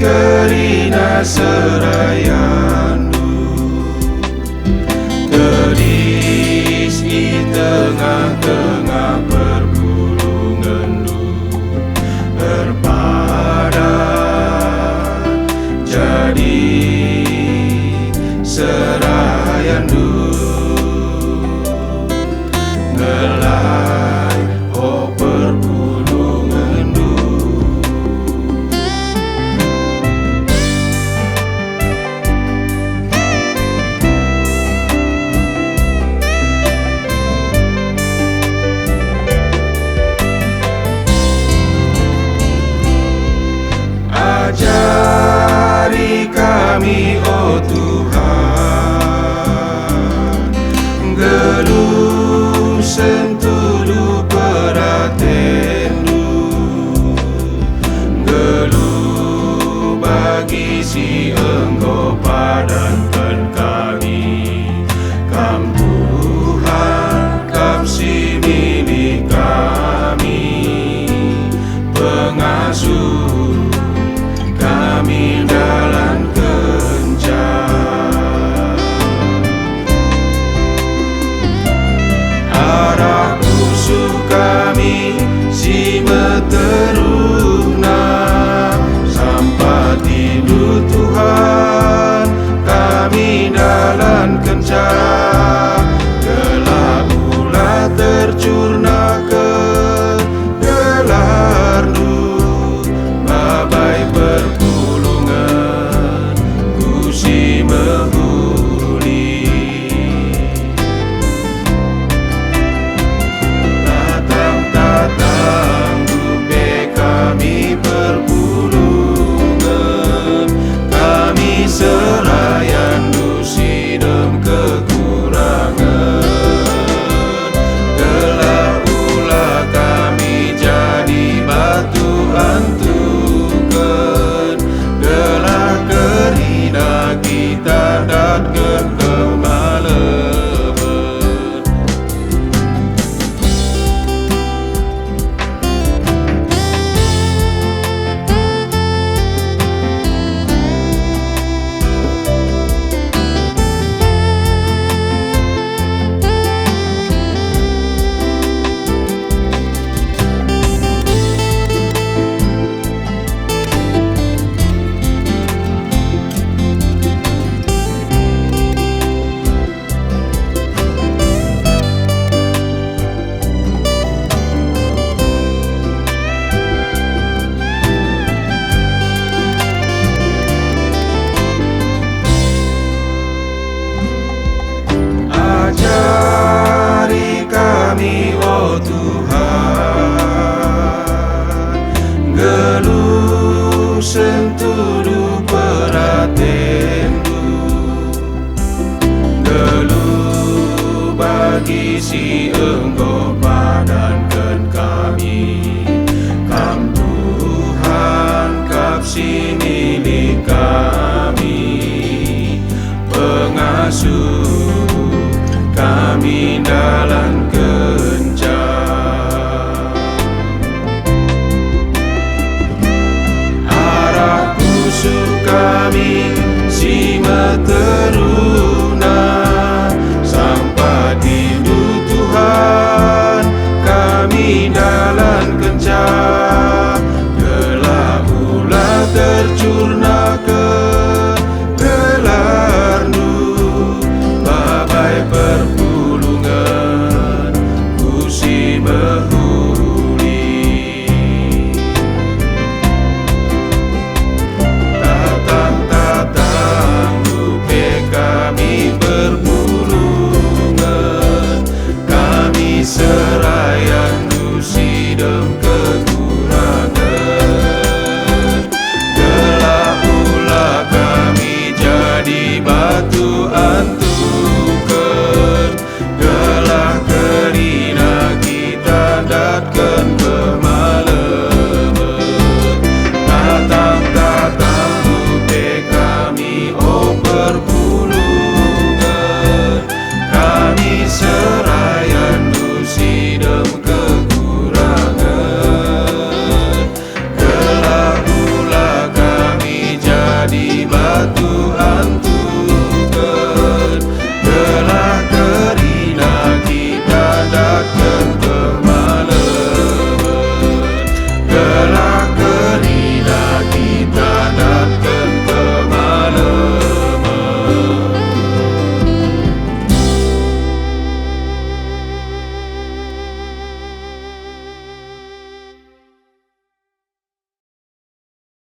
kerina serayandu telis di tengah-tengah pergulungandu berpadan jadi serayandu ngelai oh pergulungandu. Ajari kami oh Tuhan, gelum sentuh peratendu, gelum bagi si Engkau padankan kami, kam Tuhan, kam si milik kami, pengasuh kami dalam kencang, arah musuh kami si meteruna sampai tidur Tuhan kami dalam kencang, gelap ulah tercurna ke gelardu babai pergulungan kusi menghuli, tatang-tatang rupe kami pergulungan, kami serayandu sidem kekurangan, gelah ulah kami jadi batu antukan, gelah kerina kita datkan kemalaman. Ajari kami oh Tuhan, gelum sentuh peratendu, gelum bagi si Engkau padankan kami, kam Tuhan kap si milik kami, pengasuh kami dalam kencang, arah musuh kami si meteruna sampai tidur Tuhan kami dalam kencang, gelap ulah tercurna ke gelardu babai pergulungan kusi menghuli, tatang-tatang rupe kami pergulungan, kami serayandu sidem kekurangan, gelah ulah kami jadi batu antukan, gelah kerina kita datkan kemalaman, tatang-tatang rupe kami oh pergulungan